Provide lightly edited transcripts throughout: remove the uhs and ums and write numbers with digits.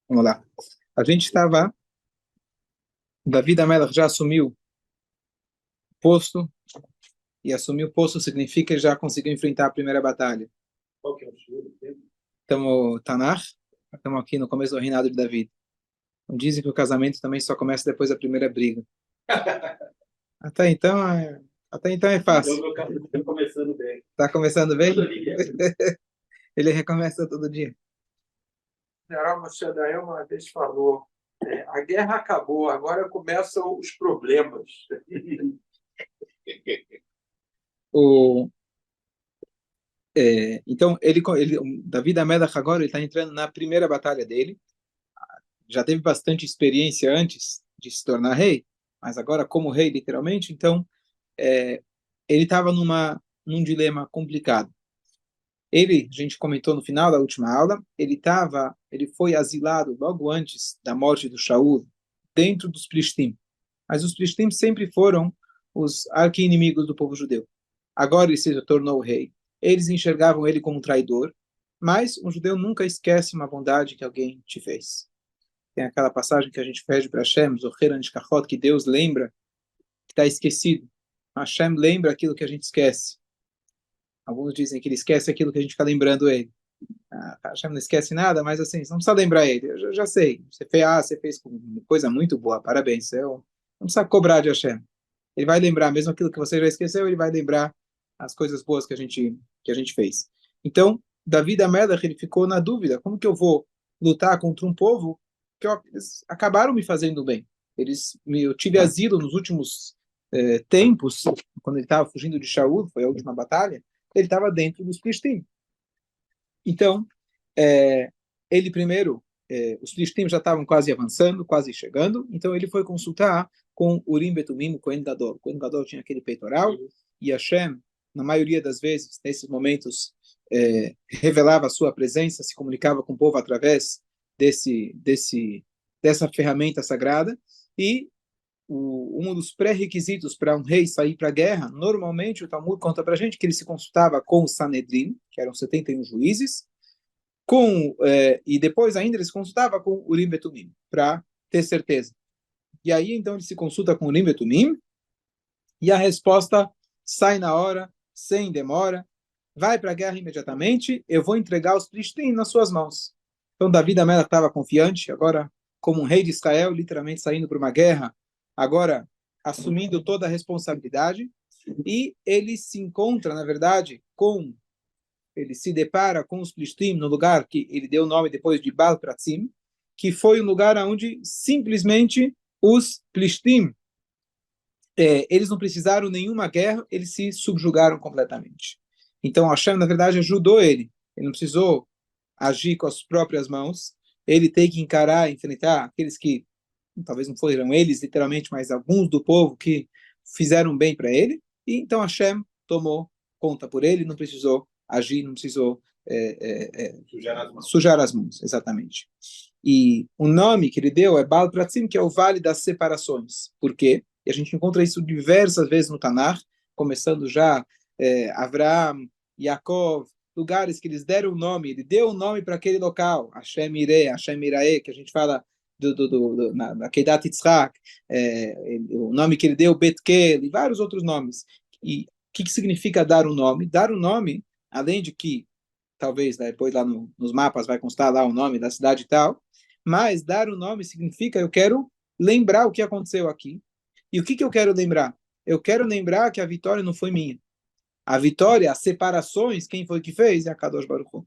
Vamos lá. A gente estava, Davi Amelach já assumiu o posto, e assumir o posto significa que já conseguiu enfrentar a primeira batalha. Estamos Tanakh, estamos aqui no começo do reinado de Davi. Dizem que o casamento também só começa depois da primeira briga. Até então até então é fácil. Estou começando bem. Está começando bem? Ele recomeça todo dia. General Moshe Dayan uma vez falou, a guerra acabou, agora começam os problemas. O, então, o Davi Amelach agora ele está entrando na primeira batalha dele. Já teve bastante experiência antes de se tornar rei, mas agora como rei, literalmente, então é, ele estava num dilema complicado. A gente comentou no final da última aula, ele foi asilado logo antes da morte do Shaul, dentro dos Plishtim. Mas os Plishtim sempre foram os arqui-inimigos do povo judeu. Agora ele se tornou rei. Eles enxergavam ele como um traidor, mas um judeu nunca esquece uma bondade que alguém te fez. Tem aquela passagem que a gente pede para Hashem, Zocher Anishkachot, que Deus lembra que está esquecido. Hashem lembra aquilo que a gente esquece. Alguns dizem que ele esquece aquilo que a gente fica lembrando ele. Hashem não esquece nada, mas assim, você não precisa lembrar ele. Eu já sei. Você fez coisa muito boa, parabéns. Não precisa cobrar de Hashem. Ele vai lembrar, mesmo aquilo que você já esqueceu, ele vai lembrar as coisas boas que a gente fez. Então, Davi Amelach, ele ficou na dúvida, como que eu vou lutar contra um povo que eles acabaram me fazendo bem? Eu tive asilo nos últimos tempos, quando ele estava fugindo de Shaul, foi a última batalha, ele estava dentro dos Plishtim. Então, ele primeiro, os Plishtim já estavam quase avançando, quase chegando, então ele foi consultar com Urim Betumim, o Kohen Gadol. O Kohen Gadol tinha aquele peitoral, e Hashem, na maioria das vezes, nesses momentos, revelava a sua presença, se comunicava com o povo através dessa ferramenta sagrada, e um dos pré-requisitos para um rei sair para a guerra, normalmente o Talmud conta para a gente que ele se consultava com o Sanedrin, que eram 71 juízes, e depois ainda ele se consultava com o Urim Betumim, para ter certeza. E aí então ele se consulta com o Urim Betumim, e a resposta sai na hora, sem demora, vai para a guerra imediatamente, eu vou entregar os Plishtim nas suas mãos. Então Davi Amelach estava confiante, agora como um rei de Israel, literalmente saindo para uma guerra, agora assumindo toda a responsabilidade, e ele se encontra, na verdade, ele se depara com os Plishtim no lugar que ele deu o nome depois de Baal Pratzim, que foi um lugar onde simplesmente os Plishtim, eles não precisaram nenhuma guerra, eles se subjugaram completamente. Então Hashem, na verdade, ajudou ele. Ele não precisou agir com as próprias mãos, ele tem que encarar, enfrentar aqueles que, talvez não foram eles literalmente, mas alguns do povo que fizeram bem para ele, e então Hashem tomou conta por ele, não precisou agir, não precisou sujar as mãos, exatamente. E o nome que ele deu é Baal Pratzim, que é o Vale das Separações. Por quê? E a gente encontra isso diversas vezes no Tanakh, começando já Avraham, Yaakov, lugares que eles deram o nome, ele deu o nome para aquele local, Hashem Ireh, Hashem Iraeh, que a gente fala na Kedat Yitzhak, o nome que ele deu, Betkel, e vários outros nomes. E o que significa dar um nome? Dar um nome, além de que, talvez depois lá nos mapas vai constar lá o nome da cidade e tal, mas dar um nome significa eu quero lembrar o que aconteceu aqui. E o que eu quero lembrar? Eu quero lembrar que a vitória não foi minha. A vitória, as separações, quem foi que fez? É a Kadosh Baruch Hu.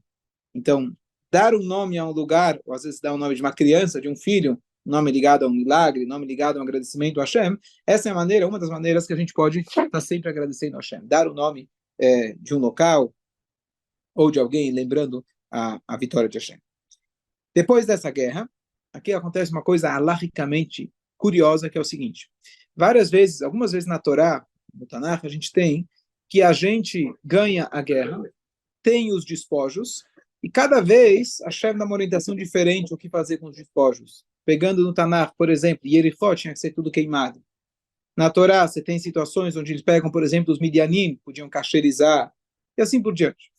Então, dar um nome a um lugar, ou às vezes dar um nome de uma criança, de um filho, nome ligado a um milagre, nome ligado a um agradecimento a Hashem, essa é a maneira, uma das maneiras que a gente pode estar sempre agradecendo a Hashem. Dar o nome de um local ou de alguém lembrando a vitória de Hashem. Depois dessa guerra, aqui acontece uma coisa alahicamente curiosa, que é o seguinte. Algumas vezes na Torá, no Tanakh, a gente tem que a gente ganha a guerra, tem os despojos, e cada vez a Hashem dá uma orientação diferente o que fazer com os despojos. Pegando no Tanakh, por exemplo, Yericó tinha que ser tudo queimado. Na Torá, você tem situações onde eles pegam, por exemplo, os Midianim, podiam cacherizar, e assim por diante.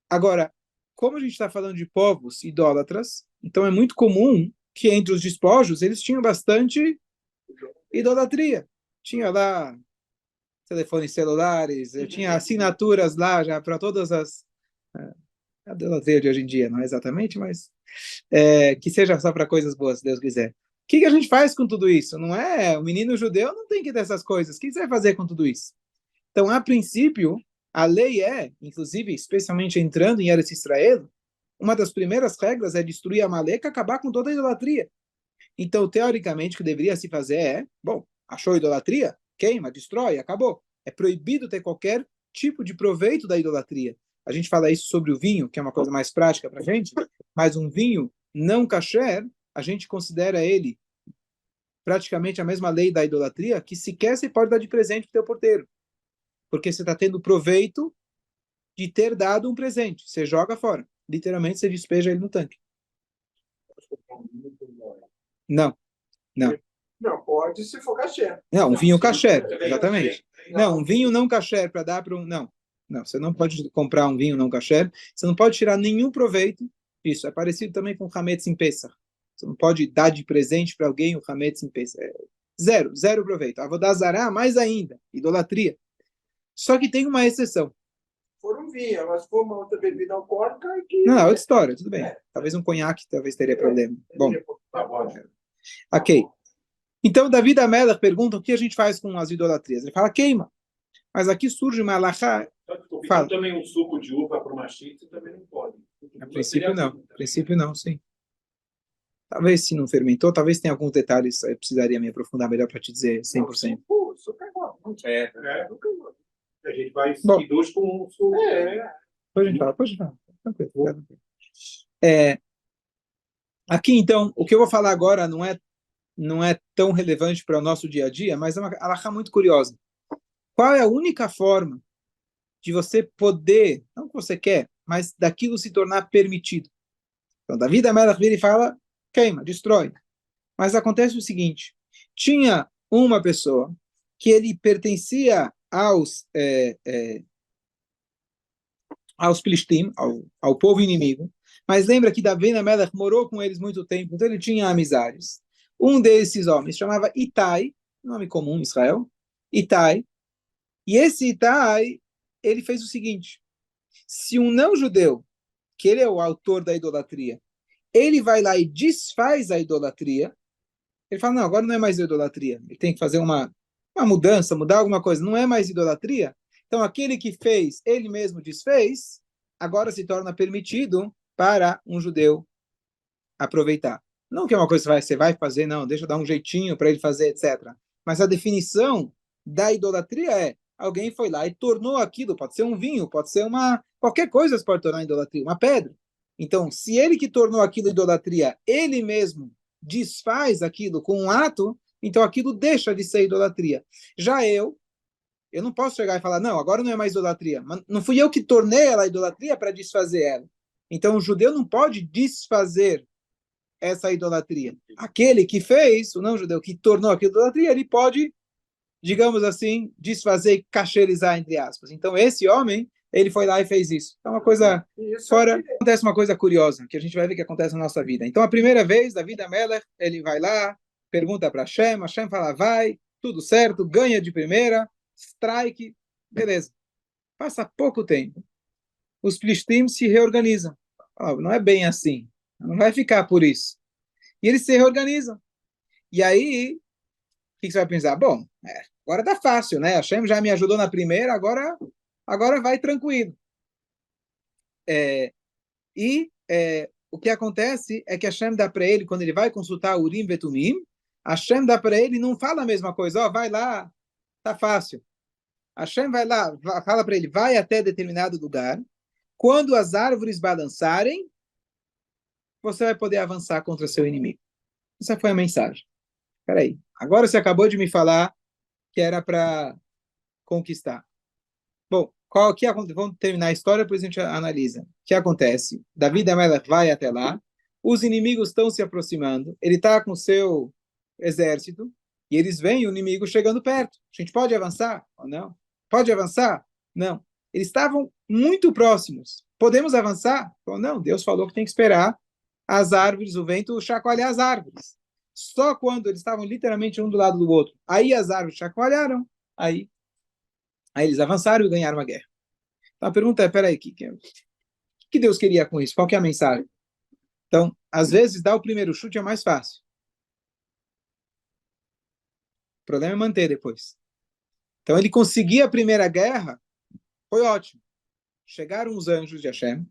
Agora, como a gente está falando de povos idólatras, então é muito comum que entre os despojos eles tinham bastante idolatria. Tinha lá telefones celulares, tinha assinaturas lá já para todas as... A idolatria de hoje em dia, não é exatamente, mas que seja só para coisas boas, se Deus quiser. O que a gente faz com tudo isso? Não é? O menino judeu não tem que ter essas coisas. O que você vai fazer com tudo isso? Então, a princípio, a lei inclusive, especialmente entrando em Eretz Israel, uma das primeiras regras é destruir a Amaleca, acabar com toda a idolatria. Então, teoricamente, o que deveria se fazer bom, achou idolatria? Queima, destrói, acabou. É proibido ter qualquer tipo de proveito da idolatria. A gente fala isso sobre o vinho, que é uma coisa mais prática para a gente, mas um vinho não kasher, a gente considera ele praticamente a mesma lei da idolatria, que sequer você pode dar de presente para o teu porteiro. Porque você está tendo proveito de ter dado um presente. Você joga fora. Literalmente, você despeja ele no tanque. Não, não. Não, pode se for kasher. Não, um vinho kasher, exatamente. Não, um vinho não kasher para dar para um... Não, não, você não pode comprar um vinho não kasher, você não pode tirar nenhum proveito disso. É parecido também com o Hametz em Pesach. Você não pode dar de presente para alguém o Hametz em Pesach. Zero proveito. Avodazará, mais ainda, idolatria. Só que tem uma exceção. For um vinho, mas for uma outra bebida alcoólica... Não, é outra história, tudo bem. Talvez um conhaque talvez teria problema. Bom, ok. Então, Davi da Melech pergunta o que a gente faz com as idolatrias. Ele fala, queima. Mas aqui surge uma alahá. Fala. Também um suco de uva para uma chita também não pode. A princípio não. A princípio não, sim. Talvez se não fermentou, talvez tenha alguns detalhes, eu precisaria me aprofundar melhor para te dizer 100%. Suco é bom. A gente vai induz com um suco. Pode falar. Tranquilo. Aqui, então, o que eu vou falar agora não é tão relevante para o nosso dia a dia, mas é uma alahá muito curiosa. Qual é a única forma de você poder, não que você quer, mas daquilo se tornar permitido? Então, Davi da Melech vira e fala, queima, destrói. Mas acontece o seguinte, tinha uma pessoa que ele pertencia aos Filistim, ao povo inimigo, mas lembra que Davi da Melech morou com eles muito tempo, então ele tinha amizades. Um desses homens chamava Itai, nome comum em Israel, Itai, e esse Itai, ele fez o seguinte, se um não-judeu, que ele é o autor da idolatria, ele vai lá e desfaz a idolatria, ele fala, não, agora não é mais idolatria, ele tem que fazer uma mudança, mudar alguma coisa, não é mais idolatria, então aquele que fez, ele mesmo desfez, agora se torna permitido para um judeu aproveitar. Não que é uma coisa que você vai fazer, não, deixa eu dar um jeitinho para ele fazer, etc. Mas a definição da idolatria é, alguém foi lá e tornou aquilo, pode ser um vinho, pode ser qualquer coisa se pode tornar idolatria, uma pedra. Então, se ele que tornou aquilo idolatria, ele mesmo desfaz aquilo com um ato, então aquilo deixa de ser idolatria. Já eu não posso chegar e falar, não, agora não é mais idolatria. Mas não fui eu que tornei ela idolatria para desfazer ela. Então, o judeu não pode desfazer essa idolatria. Aquele que fez, o não-judeu que tornou aquilo idolatria, ele pode, digamos assim, desfazer e cacherizar, entre aspas. Então, esse homem, ele foi lá e fez isso. Então, uma coisa fora... Acontece uma coisa curiosa, que a gente vai ver que acontece na nossa vida. Então, a primeira vez, Davi da Melech, ele vai lá, pergunta para Hashem fala, vai, tudo certo, ganha de primeira, strike, beleza. Passa pouco tempo. Os Filistim se reorganizam. Não é bem assim. Não vai ficar por isso. E eles se reorganizam. E aí, o que você vai pensar? Bom, agora tá fácil, né? Hashem já me ajudou na primeira, agora vai tranquilo. O que acontece é que Hashem dá para ele, quando ele vai consultar Urim Vetumim, Hashem dá para ele e não fala a mesma coisa. Vai lá, tá fácil. Hashem vai lá, fala para ele, vai até determinado lugar. Quando as árvores balançarem, você vai poder avançar contra seu inimigo. Essa foi a mensagem. Peraí, agora você acabou de me falar que era para conquistar. Bom, vamos terminar a história, depois a gente analisa. O que acontece? Davi da Melech vai até lá, os inimigos estão se aproximando, ele está com seu exército, e eles veem o inimigo chegando perto. A gente pode avançar ou não? Pode avançar? Não. Eles estavam muito próximos. Podemos avançar? Falou, não, Deus falou que tem que esperar as árvores, o vento chacoalhar as árvores. Só quando eles estavam literalmente um do lado do outro. Aí as árvores chacoalharam, aí eles avançaram e ganharam a guerra. Então a pergunta é, peraí, o que Deus queria com isso? Qual que é a mensagem? Então, às vezes, dar o primeiro chute é mais fácil. O problema é manter depois. Então, ele conseguia a primeira guerra, foi ótimo. Chegaram os anjos de Hashem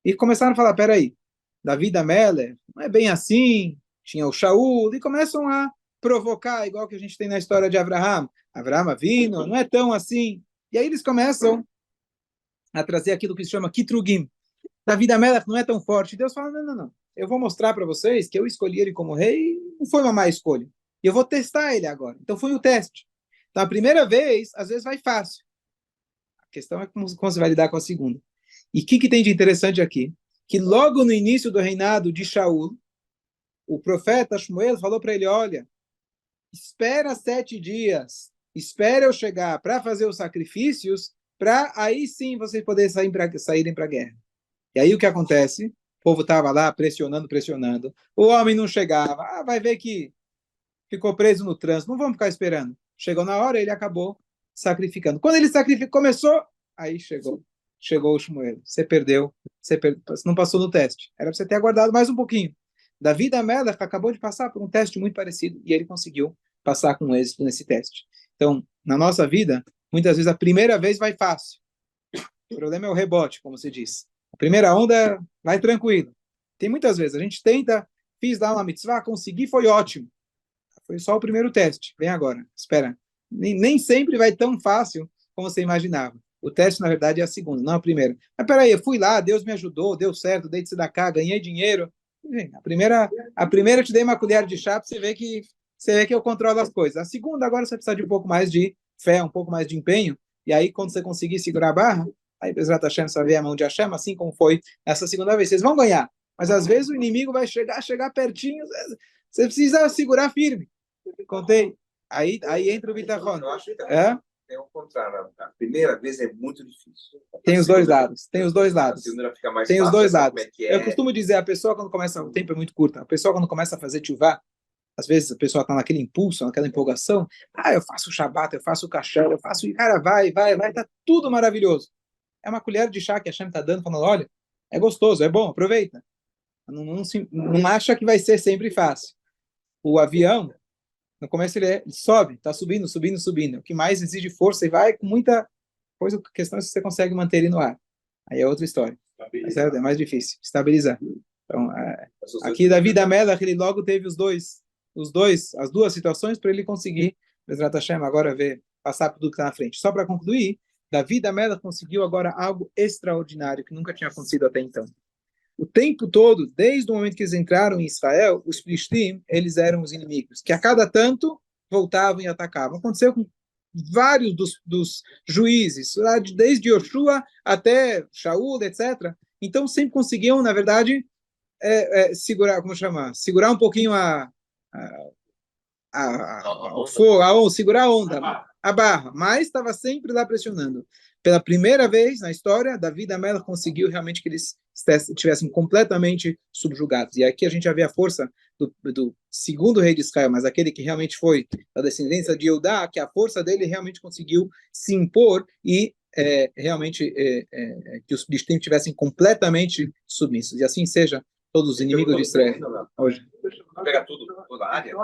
e começaram a falar, peraí, Davi da Meller, não é bem assim, tinha o Shaul, e começam a provocar, igual que a gente tem na história de Abraham. Abraham vindo, não é tão assim. E aí eles começam a trazer aquilo que se chama Kitrugim. Davi da Meller não é tão forte. Deus fala, não. Eu vou mostrar para vocês que eu escolhi ele como rei e não foi uma má escolha. E eu vou testar ele agora. Então foi o teste. Então a primeira vez, às vezes vai fácil. A questão é como você vai lidar com a segunda. E o que tem de interessante aqui? Que logo no início do reinado de Shaul, o profeta Shmuel falou para ele, olha, espera 7 dias, espera eu chegar para fazer os sacrifícios, para aí sim vocês poderem saírem para a guerra. E aí o que acontece? O povo estava lá pressionando. O homem não chegava. Vai ver que ficou preso no trânsito. Não vamos ficar esperando. Chegou na hora, ele acabou sacrificando. Quando ele começou, aí chegou o Shmuel. Você não passou no teste. Era para você ter aguardado mais um pouquinho. Davi da Melech acabou de passar por um teste muito parecido e ele conseguiu passar com êxito nesse teste. Então, na nossa vida, muitas vezes a primeira vez vai fácil. O problema é o rebote, como se diz. A primeira onda vai tranquilo. Tem muitas vezes, a gente tenta, fiz lá uma mitzvah, consegui, foi ótimo. Foi só o primeiro teste. Vem agora, espera. Nem sempre vai tão fácil como você imaginava. O teste, na verdade, é a segunda, não a primeira. Mas peraí, eu fui lá, Deus me ajudou, deu certo, dei de se dar cá, ganhei dinheiro. A primeira eu te dei uma colher de chá para você ver que eu controlo as coisas. A segunda, agora você precisa de um pouco mais de fé, um pouco mais de empenho. E aí, quando você conseguir segurar a barra, aí Bezrat Hashem, você vai ver a mão de Hashem, assim como foi essa segunda vez. Vocês vão ganhar. Mas às vezes o inimigo vai chegar pertinho. Você precisa segurar firme. Contei. Aí entra o bitachon. Eu acho que é o contrário. A primeira vez é muito difícil. Tem os dois lados. Tem os dois lados. Tem os dois lados. É. Eu costumo dizer, a pessoa quando começa, o tempo é muito curto, a pessoa quando começa a fazer tchuvá, às vezes a pessoa está naquele impulso, naquela empolgação, eu faço o Shabat, eu faço o kasher, eu faço, e cara, vai, tá tudo maravilhoso. É uma colher de chá que a Hashem está dando, falando, olha, é gostoso, é bom, aproveita. Não acha que vai ser sempre fácil. O avião, no começo ele sobe, está subindo. O que mais exige força e vai com muita coisa, a questão é se você consegue manter ele no ar. Aí é outra história. Mas é mais difícil, estabilizar. Então, aqui Davi da Melech, ele logo teve as duas situações para ele conseguir, Bezrat Hashem, agora passar por tudo que está na frente. Só para concluir, Davi da Melech conseguiu agora algo extraordinário que nunca tinha acontecido até então. O tempo todo, desde o momento que eles entraram em Israel, os Filistim, eles eram os inimigos, que a cada tanto voltavam e atacavam. Aconteceu com vários dos juízes, desde Yoshua até Shaul, etc. Então, sempre conseguiam, na verdade, segurar, segurar um pouquinho o fogo, segurar a onda, a barra, mas estava sempre lá pressionando. Pela primeira vez na história, Davi da Melech conseguiu realmente que eles estivessem completamente subjugados. E aqui a gente já vê a força do segundo rei de Israel, mas aquele que realmente foi da descendência de Eudá, que a força dele realmente conseguiu se impor e realmente que os filisteus tivessem completamente submissos. E assim seja todos os inimigos de Israel hoje. Pega tudo, toda a área.